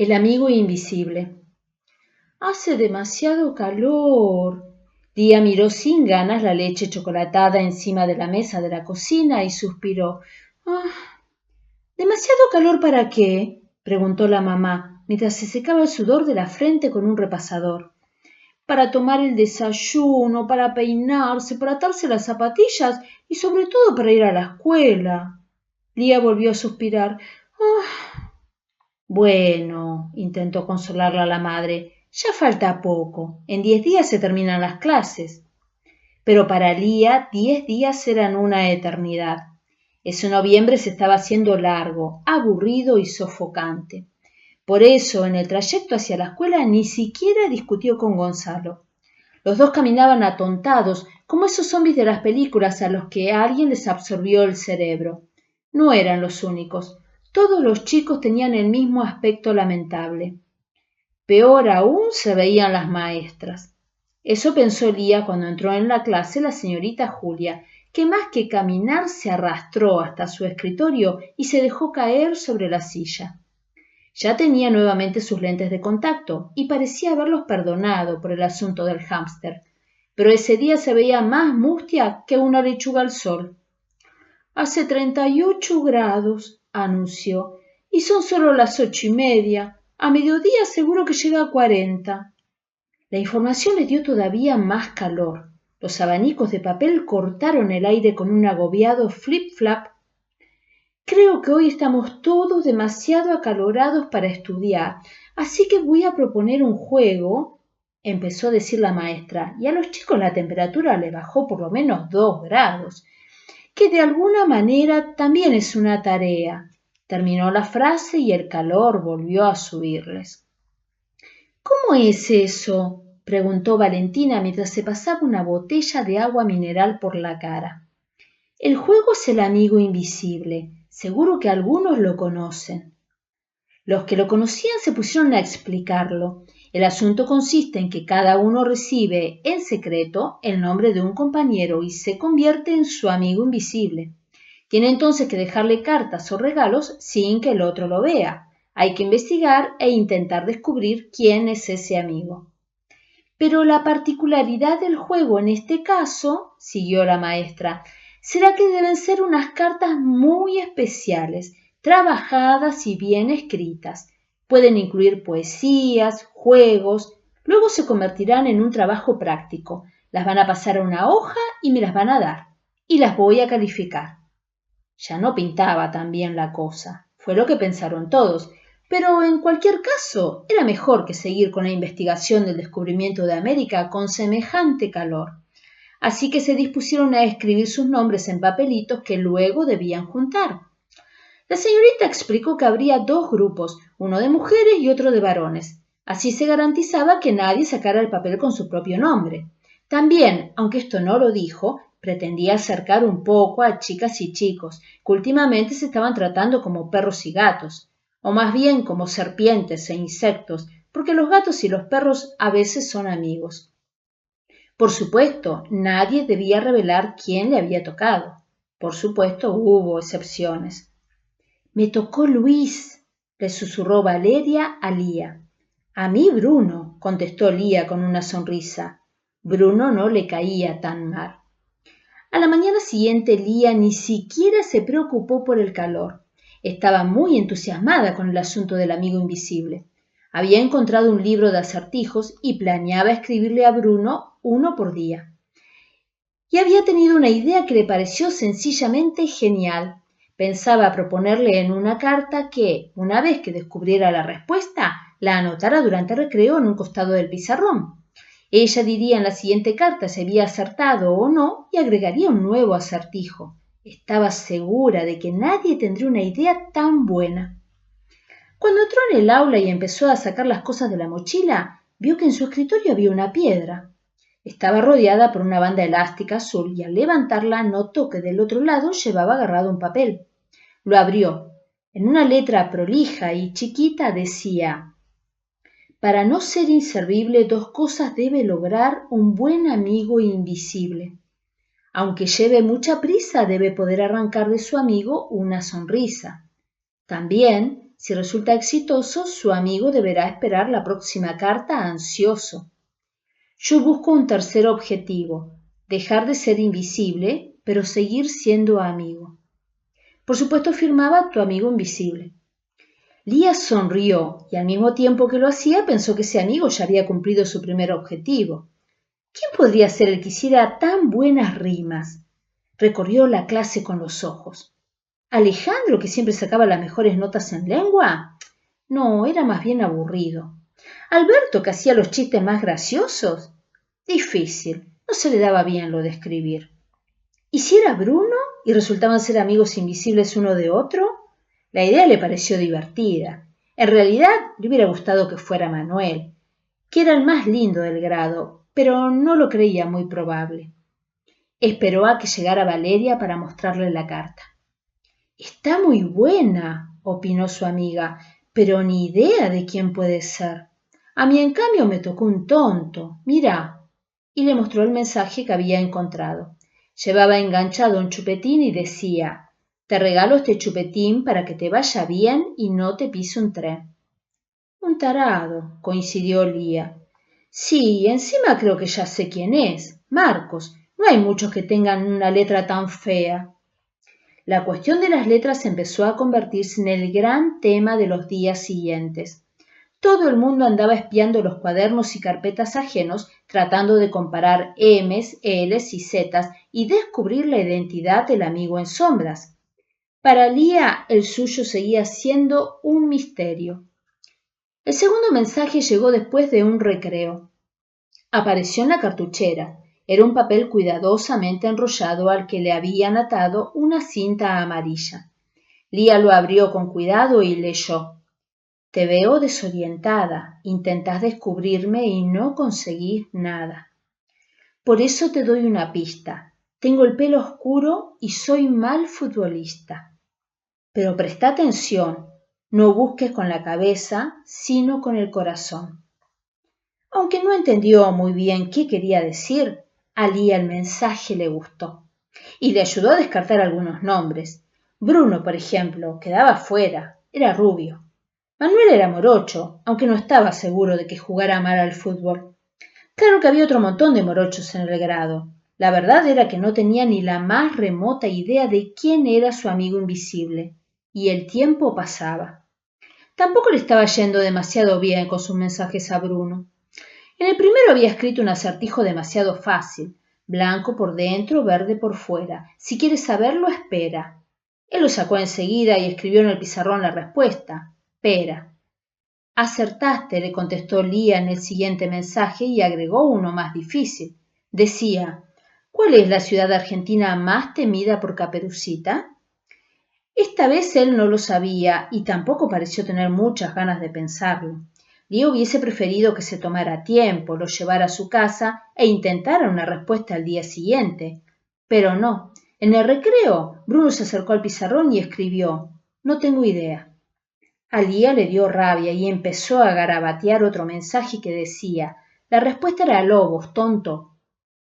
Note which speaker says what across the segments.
Speaker 1: El amigo invisible. Hace demasiado calor. Lía miró sin ganas la leche chocolatada encima de la mesa de la cocina y suspiró. ¿Demasiado calor para qué? Preguntó la mamá, mientras se secaba el sudor de la frente con un repasador. Para tomar el desayuno, para peinarse, para atarse las zapatillas y sobre todo para ir a la escuela. Lía volvió a suspirar. Bueno, intentó consolarla la madre, ya falta poco. En 10 días se terminan las clases. Pero para Lía 10 días eran una eternidad. Ese noviembre se estaba haciendo largo, aburrido y sofocante. Por eso, en el trayecto hacia la escuela ni siquiera discutió con Gonzalo. Los dos caminaban atontados, como esos zombis de las películas a los que alguien les absorbió el cerebro. No eran los únicos. Todos los chicos tenían el mismo aspecto lamentable. Peor aún se veían las maestras. Eso pensó Lía cuando entró en la clase la señorita Julia, que más que caminar se arrastró hasta su escritorio y se dejó caer sobre la silla. Ya tenía nuevamente sus lentes de contacto y parecía haberlos perdonado por el asunto del hámster, pero ese día se veía más mustia que una lechuga al sol. Hace 38 grados, anunció, y son solo las 8:30. A mediodía seguro que llega a 40. La información le dio todavía más calor. Los abanicos de papel cortaron el aire con un agobiado flip-flap. Creo que hoy estamos todos demasiado acalorados para estudiar, así que voy a proponer un juego, empezó a decir la maestra, y a los chicos la temperatura les bajó por lo menos 2 grados, que de alguna manera también es una tarea. Terminó la frase y el calor volvió a subirles. ¿Cómo es eso?, preguntó Valentina mientras se pasaba una botella de agua mineral por la cara. El juego es el amigo invisible. Seguro que algunos lo conocen. Los que lo conocían se pusieron a explicarlo. El asunto consiste en que cada uno recibe en secreto el nombre de un compañero y se convierte en su amigo invisible. Tiene entonces que dejarle cartas o regalos sin que el otro lo vea. Hay que investigar e intentar descubrir quién es ese amigo. Pero la particularidad del juego en este caso, siguió la maestra, será que deben ser unas cartas muy especiales, trabajadas y bien escritas. Pueden incluir poesías, juegos, luego se convertirán en un trabajo práctico. Las van a pasar a una hoja y me las van a dar, y las voy a calificar. Ya no pintaba tan bien la cosa, fue lo que pensaron todos, pero en cualquier caso era mejor que seguir con la investigación del descubrimiento de América con semejante calor. Así que se dispusieron a escribir sus nombres en papelitos que luego debían juntar. La señorita explicó que habría 2 grupos, uno de mujeres y otro de varones. Así se garantizaba que nadie sacara el papel con su propio nombre. También, aunque esto no lo dijo, pretendía acercar un poco a chicas y chicos, que últimamente se estaban tratando como perros y gatos, o más bien como serpientes e insectos, porque los gatos y los perros a veces son amigos. Por supuesto, nadie debía revelar quién le había tocado. Por supuesto, hubo excepciones. Me tocó Luis, le susurró Valeria a Lía. A mí Bruno, contestó Lía con una sonrisa. Bruno no le caía tan mal. A la mañana siguiente Lía ni siquiera se preocupó por el calor. Estaba muy entusiasmada con el asunto del amigo invisible. Había encontrado un libro de acertijos y planeaba escribirle a Bruno uno por día. Y había tenido una idea que le pareció sencillamente genial. Pensaba proponerle en una carta que, una vez que descubriera la respuesta, la anotara durante el recreo en un costado del pizarrón. Ella diría en la siguiente carta si había acertado o no y agregaría un nuevo acertijo. Estaba segura de que nadie tendría una idea tan buena. Cuando entró en el aula y empezó a sacar las cosas de la mochila, vio que en su escritorio había una piedra. Estaba rodeada por una banda elástica azul y al levantarla notó que del otro lado llevaba agarrado un papel. Lo abrió. En una letra prolija y chiquita decía: para no ser inservible, 2 cosas debe lograr un buen amigo invisible. Aunque lleve mucha prisa, debe poder arrancar de su amigo una sonrisa. También Si resulta exitoso, su amigo deberá esperar la próxima carta ansioso. Yo busco un tercer objetivo, dejar de ser invisible, pero seguir siendo amigo. Por supuesto, firmaba tu amigo invisible. Lía sonrió y al mismo tiempo que lo hacía pensó que ese amigo ya había cumplido su primer objetivo. ¿Quién podría ser el que hiciera tan buenas rimas? Recorrió la clase con los ojos. ¿Alejandro, que siempre sacaba las mejores notas en lengua? No, era más bien aburrido. ¿Alberto, que hacía los chistes más graciosos? Difícil, no se le daba bien lo de escribir. ¿Y si era Bruno y resultaban ser amigos invisibles uno de otro? La idea le pareció divertida. En realidad le hubiera gustado que fuera Manuel, que era el más lindo del grado, pero no lo creía muy probable. Esperó a que llegara Valeria para mostrarle la carta. Está muy buena, opinó su amiga, pero ni idea de quién puede ser. A mí, en cambio, me tocó un tonto. Mira. Y le mostró el mensaje que había encontrado. Llevaba enganchado un chupetín y decía: te regalo este chupetín para que te vaya bien y no te pise un tren. Un tarado, coincidió Lía. Sí, encima creo que ya sé quién es. Marcos. No hay muchos que tengan una letra tan fea. La cuestión de las letras empezó a convertirse en el gran tema de los días siguientes. Todo el mundo andaba espiando los cuadernos y carpetas ajenos, tratando de comparar M's, L's y Z's y descubrir la identidad del amigo en sombras. Para Lía, el suyo seguía siendo un misterio. El segundo mensaje llegó después de un recreo. Apareció en la cartuchera. Era un papel cuidadosamente enrollado al que le habían atado una cinta amarilla. Lía lo abrió con cuidado y leyó: te veo desorientada, intentás descubrirme y no conseguís nada. Por eso te doy una pista. Tengo el pelo oscuro y soy mal futbolista. Pero presta atención, no busques con la cabeza, sino con el corazón. Aunque no entendió muy bien qué quería decir, a Lía el mensaje le gustó y le ayudó a descartar algunos nombres. Bruno, por ejemplo, quedaba fuera, era rubio. Manuel era morocho, aunque no estaba seguro de que jugara mal al fútbol. Claro que había otro montón de morochos en el grado. La verdad era que no tenía ni la más remota idea de quién era su amigo invisible. Y el tiempo pasaba. Tampoco le estaba yendo demasiado bien con sus mensajes a Bruno. En el primero había escrito un acertijo demasiado fácil: blanco por dentro, verde por fuera. Si quieres saberlo, espera. Él lo sacó enseguida y escribió en el pizarrón la respuesta: pera. Acertaste, le contestó Lía en el siguiente mensaje y agregó uno más difícil. Decía: ¿cuál es la ciudad argentina más temida por Caperucita? Esta vez él no lo sabía y tampoco pareció tener muchas ganas de pensarlo. Lía hubiese preferido que se tomara tiempo, lo llevara a su casa e intentara una respuesta al día siguiente. Pero no. En el recreo, Bruno se acercó al pizarrón y escribió: no tengo idea. A Lía le dio rabia y empezó a garabatear otro mensaje que decía: la respuesta era lobos, tonto.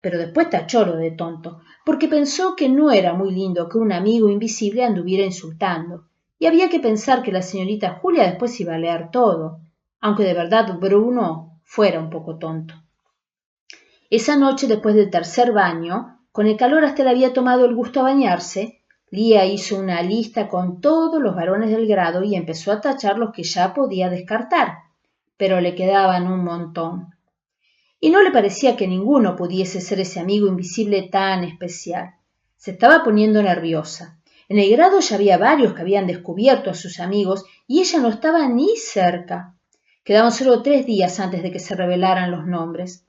Speaker 1: Pero después tachó lo de tonto, porque pensó que no era muy lindo que un amigo invisible anduviera insultando, y había que pensar que la señorita Julia después iba a leer todo, aunque de verdad Bruno fuera un poco tonto. Esa noche, después del tercer baño, con el calor hasta le había tomado el gusto a bañarse, Lía hizo una lista con todos los varones del grado y empezó a tachar los que ya podía descartar, pero le quedaban un montón. Y no le parecía que ninguno pudiese ser ese amigo invisible tan especial. Se estaba poniendo nerviosa. En el grado ya había varios que habían descubierto a sus amigos y ella no estaba ni cerca. Quedaban solo 3 días antes de que se revelaran los nombres.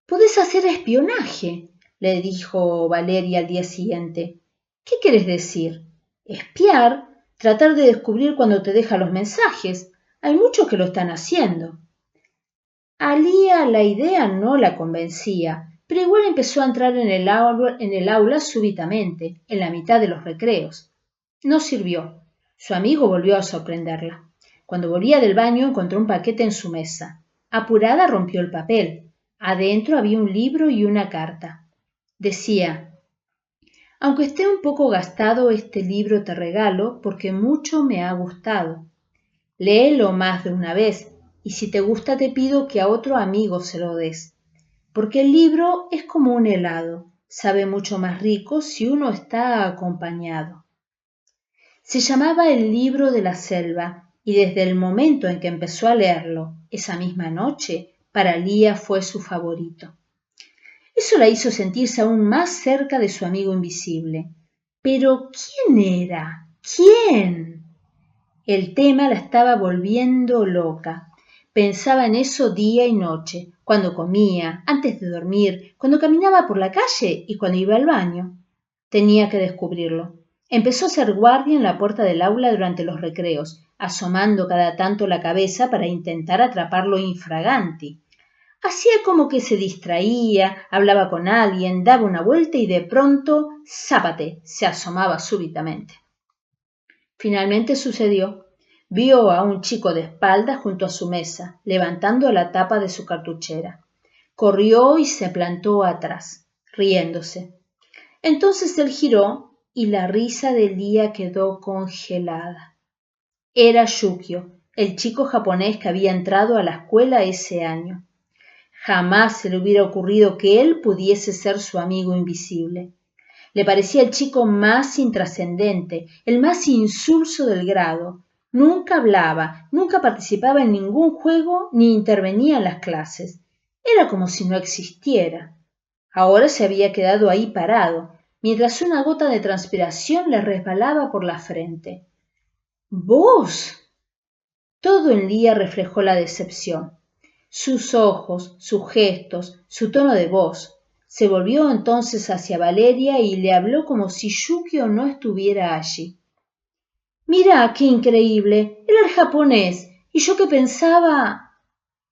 Speaker 1: «Podés hacer espionaje», le dijo Valeria al día siguiente. «¿Qué querés decir? Espiar, tratar de descubrir cuando te deja los mensajes. Hay muchos que lo están haciendo». A Lía la idea no la convencía, pero igual empezó a entrar en el aula súbitamente, en la mitad de los recreos. No sirvió. Su amigo volvió a sorprenderla. Cuando volvía del baño encontró un paquete en su mesa. Apurada rompió el papel. Adentro había un libro y una carta. Decía: «Aunque esté un poco gastado, este libro te regalo porque mucho me ha gustado. Léelo más de una vez y si te gusta te pido que a otro amigo se lo des, porque el libro es como un helado, sabe mucho más rico si uno está acompañado. Se llamaba El libro de la selva y desde el momento en que empezó a leerlo, esa misma noche, para Lía fue su favorito. Eso la hizo sentirse aún más cerca de su amigo invisible. Pero ¿quién era? ¿Quién? El tema la estaba volviendo loca. Pensaba en eso día y noche, cuando comía, antes de dormir, cuando caminaba por la calle y cuando iba al baño. Tenía que descubrirlo. Empezó a ser guardia en la puerta del aula durante los recreos, asomando cada tanto la cabeza para intentar atraparlo infraganti. Hacía como que se distraía, hablaba con alguien, daba una vuelta y de pronto, ¡zápate!, se asomaba súbitamente. Finalmente sucedió. Vio a un chico de espaldas junto a su mesa, levantando la tapa de su cartuchera. Corrió y se plantó atrás, riéndose. Entonces él giró y la risa de Lía quedó congelada. Era Yukio, el chico japonés que había entrado a la escuela ese año. Jamás se le hubiera ocurrido que él pudiese ser su amigo invisible. Le parecía el chico más intrascendente, el más insulso del grado. Nunca hablaba, nunca participaba en ningún juego ni intervenía en las clases. Era como si no existiera. Ahora se había quedado ahí parado, mientras una gota de transpiración le resbalaba por la frente. ¿Vos? Todo en Lía reflejó la decepción. Sus ojos, sus gestos, su tono de voz. Se volvió entonces hacia Valeria y le habló como si Yukio no estuviera allí. «Mira, qué increíble. Era el japonés. Y yo que pensaba...»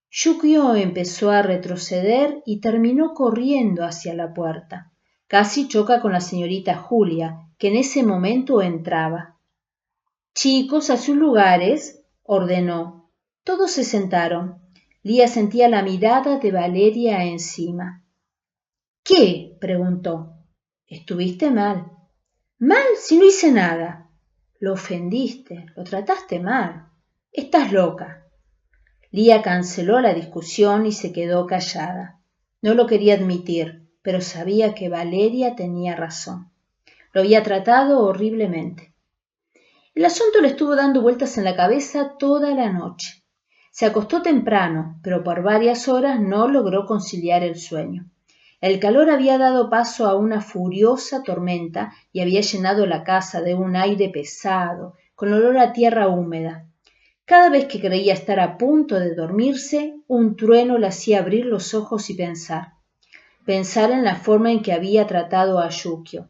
Speaker 1: Yukio empezó a retroceder y terminó corriendo hacia la puerta. Casi choca con la señorita Julia, que en ese momento entraba. «Chicos, a sus lugares», ordenó. Todos se sentaron. Lía sentía la mirada de Valeria encima. «¿Qué?», preguntó. «Estuviste mal». «¿Mal? Si no hice nada». «Lo ofendiste, lo trataste mal. Estás loca». Lía canceló la discusión y se quedó callada. No lo quería admitir, pero sabía que Valeria tenía razón. Lo había tratado horriblemente. El asunto le estuvo dando vueltas en la cabeza toda la noche. Se acostó temprano, pero por varias horas no logró conciliar el sueño. El calor había dado paso a una furiosa tormenta y había llenado la casa de un aire pesado, con olor a tierra húmeda. Cada vez que creía estar a punto de dormirse, un trueno le hacía abrir los ojos y pensar. Pensar en la forma en que había tratado a Yukio.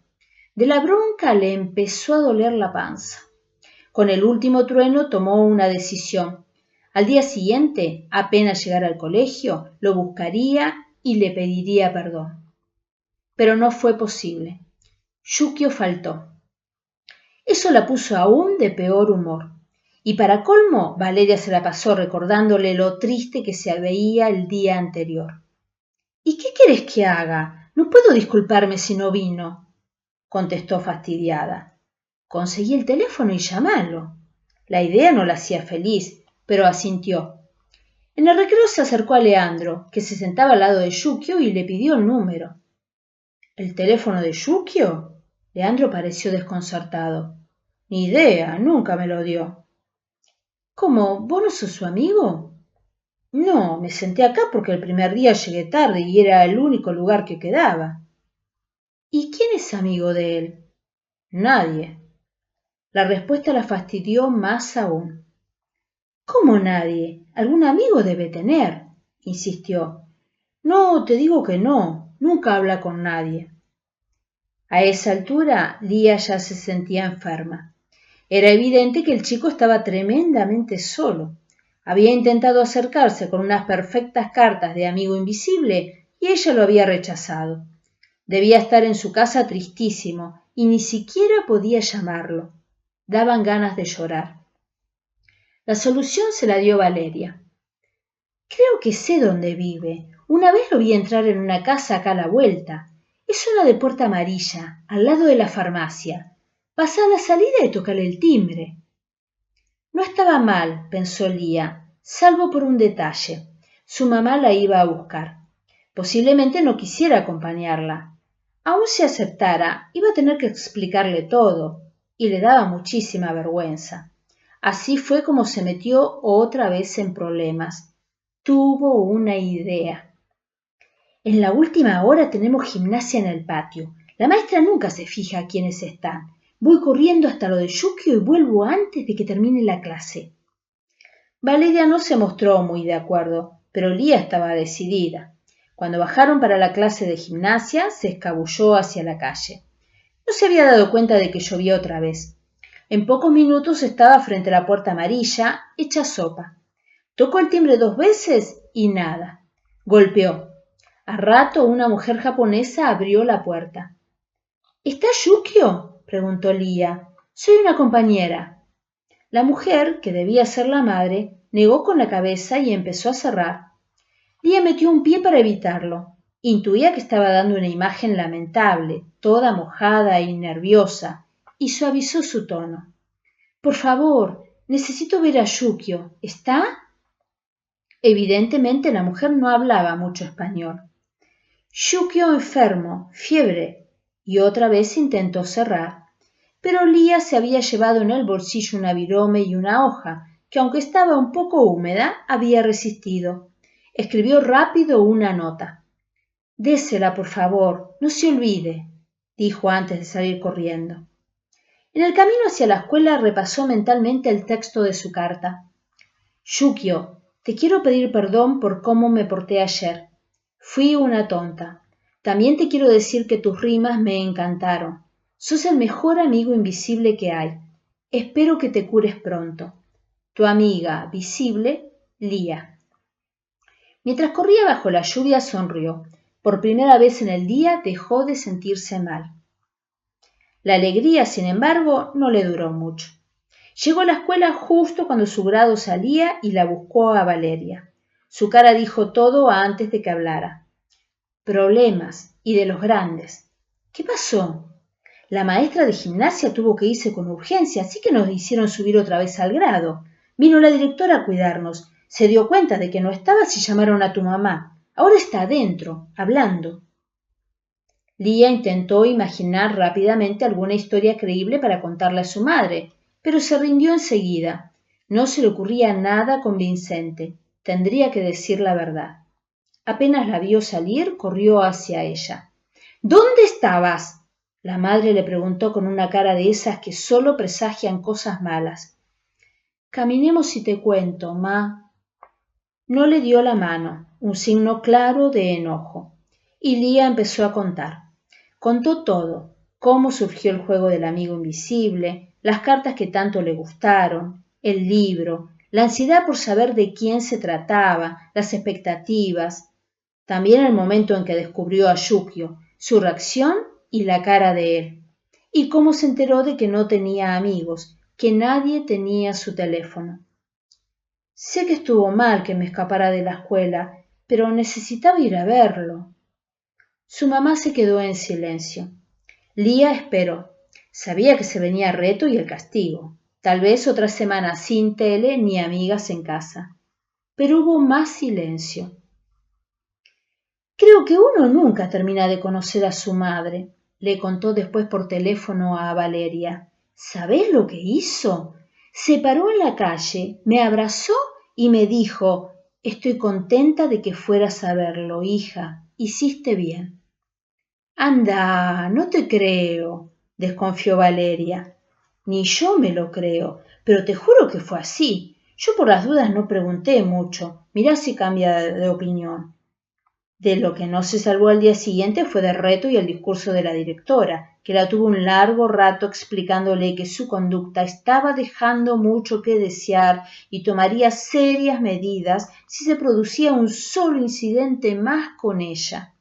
Speaker 1: De la bronca le empezó a doler la panza. Con el último trueno tomó una decisión. Al día siguiente, apenas llegara al colegio, lo buscaría y le pediría perdón. Pero no fue posible. Yukio faltó. Eso la puso aún de peor humor. Y para colmo, Valeria se la pasó recordándole lo triste que se veía el día anterior. «¿Y qué querés que haga? No puedo disculparme si no vino», contestó fastidiada. «Conseguí el teléfono y llamalo». La idea no la hacía feliz, pero asintió. En el recreo se acercó a Leandro, que se sentaba al lado de Yukio, y le pidió el número. «¿El teléfono de Yukio?» Leandro pareció desconcertado. «Ni idea, nunca me lo dio». «¿Cómo? ¿Vos no sos su amigo?» «No, me senté acá porque el primer día llegué tarde y era el único lugar que quedaba». «¿Y quién es amigo de él?» «Nadie». La respuesta la fastidió más aún. «¿Cómo nadie? Algún amigo debe tener», insistió. «No, te digo que no, nunca habla con nadie». A esa altura, Lía ya se sentía enferma. Era evidente que el chico estaba tremendamente solo. Había intentado acercarse con unas perfectas cartas de amigo invisible y ella lo había rechazado. Debía estar en su casa tristísimo y ni siquiera podía llamarlo. Daban ganas de llorar. La solución se la dio Valeria. «Creo que sé dónde vive. Una vez lo vi entrar en una casa acá a la vuelta. Es una de puerta amarilla, al lado de la farmacia. Pasá a la salida y tocale el timbre». No estaba mal, pensó Lía, salvo por un detalle. Su mamá la iba a buscar. Posiblemente no quisiera acompañarla. Aun si aceptara, iba a tener que explicarle todo, y le daba muchísima vergüenza. Así fue como se metió otra vez en problemas. Tuvo una idea. En la última hora tenemos gimnasia en el patio. La maestra nunca se fija a quiénes están. Voy corriendo hasta lo de Yukio y vuelvo antes de que termine la clase. Valeria no se mostró muy de acuerdo, pero Lía estaba decidida. Cuando bajaron para la clase de gimnasia, se escabulló hacia la calle. No se había dado cuenta de que llovía otra vez. En pocos minutos estaba frente a la puerta amarilla, hecha sopa. Tocó el timbre 2 veces y nada. Golpeó. A rato una mujer japonesa abrió la puerta. ¿Está Yukio?, preguntó Lía. Soy una compañera. La mujer, que debía ser la madre, negó con la cabeza y empezó a cerrar. Lía metió un pie para evitarlo. Intuía que estaba dando una imagen lamentable, toda mojada y nerviosa, y suavizó su tono. Por favor, necesito ver a Yukio. ¿Está? Evidentemente la mujer no hablaba mucho español. Yukio enfermo, fiebre, y otra vez intentó cerrar. Pero Lía se había llevado en el bolsillo una virome y una hoja, que aunque estaba un poco húmeda, había resistido. Escribió rápido una nota. Désela, por favor, no se olvide, dijo antes de salir corriendo. En el camino hacia la escuela repasó mentalmente el texto de su carta. Yukio, te quiero pedir perdón por cómo me porté ayer. Fui una tonta. También te quiero decir que tus rimas me encantaron. Sos el mejor amigo invisible que hay. Espero que te cures pronto. Tu amiga visible, Lía. Mientras corría bajo la lluvia sonrió. Por primera vez en el día dejó de sentirse mal. La alegría, sin embargo, no le duró mucho. Llegó a la escuela justo cuando su grado salía y la buscó a Valeria. Su cara dijo todo antes de que hablara. Problemas, y de los grandes. ¿Qué pasó? La maestra de gimnasia tuvo que irse con urgencia, así que nos hicieron subir otra vez al grado. Vino la directora a cuidarnos. Se dio cuenta de que no estabas y llamaron a tu mamá. Ahora está adentro, hablando. Lía intentó imaginar rápidamente alguna historia creíble para contarle a su madre, pero se rindió enseguida. No se le ocurría nada convincente. Tendría que decir la verdad. Apenas la vio salir, corrió hacia ella. ¿Dónde estabas? La madre le preguntó con una cara de esas que solo presagian cosas malas. Caminemos y te cuento, ma. No le dio la mano, un signo claro de enojo. Y Lía empezó a contar. Contó todo, cómo surgió el juego del amigo invisible, las cartas que tanto le gustaron, el libro, la ansiedad por saber de quién se trataba, las expectativas, también el momento en que descubrió a Yukio, su reacción y la cara de él, y cómo se enteró de que no tenía amigos, que nadie tenía su teléfono. Sé que estuvo mal que me escapara de la escuela, pero necesitaba ir a verlo. Su mamá se quedó en silencio. Lía esperó. Sabía que se venía el reto y el castigo. Tal vez otra semana sin tele ni amigas en casa. Pero hubo más silencio. Creo que uno nunca termina de conocer a su madre, le contó después por teléfono a Valeria. ¿Sabés lo que hizo? Se paró en la calle, me abrazó y me dijo, estoy contenta de que fueras a verlo, hija, hiciste bien. Anda, no te creo, desconfió Valeria. Ni yo me lo creo, pero te juro que fue así. Yo por las dudas no pregunté mucho. Mirá si cambia de opinión. De lo que no se salvó al día siguiente fue del reto y el discurso de la directora, que la tuvo un largo rato explicándole que su conducta estaba dejando mucho que desear y tomaría serias medidas si se producía un solo incidente más con ella.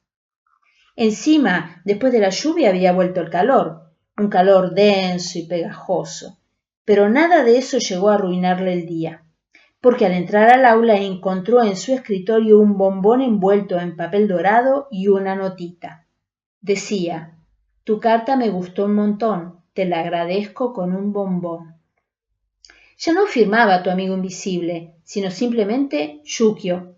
Speaker 1: Encima, después de la lluvia había vuelto el calor, un calor denso y pegajoso, pero nada de eso llegó a arruinarle el día, porque al entrar al aula encontró en su escritorio un bombón envuelto en papel dorado y una notita. Decía, tu carta me gustó un montón, te la agradezco con un bombón. Ya no firmaba tu amigo invisible, sino simplemente Yukio.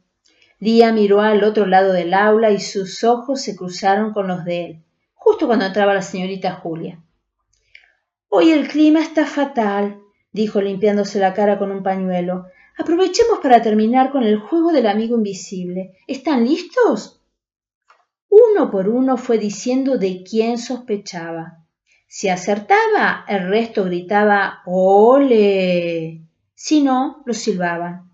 Speaker 1: Lía miró al otro lado del aula y sus ojos se cruzaron con los de él, justo cuando entraba la señorita Julia. Hoy el clima está fatal, dijo limpiándose la cara con un pañuelo. Aprovechemos para terminar con el juego del amigo invisible. ¿Están listos? Uno por uno fue diciendo de quién sospechaba. Si acertaba, el resto gritaba ¡Ole! Si no, lo silbaban.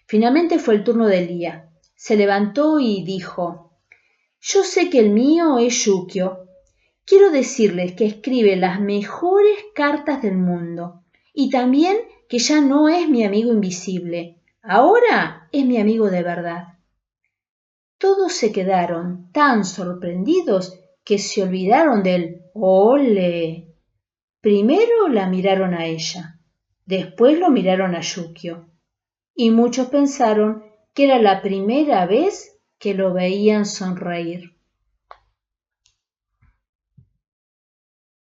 Speaker 1: Finalmente fue el turno de Lía. Se levantó y dijo: Yo sé que el mío es Yukio. Quiero decirles que escribe las mejores cartas del mundo y también que ya no es mi amigo invisible. Ahora es mi amigo de verdad. Todos se quedaron tan sorprendidos que se olvidaron del ¡Ole! Primero la miraron a ella, después lo miraron a Yukio, y muchos pensaron que era la primera vez que lo veían sonreír.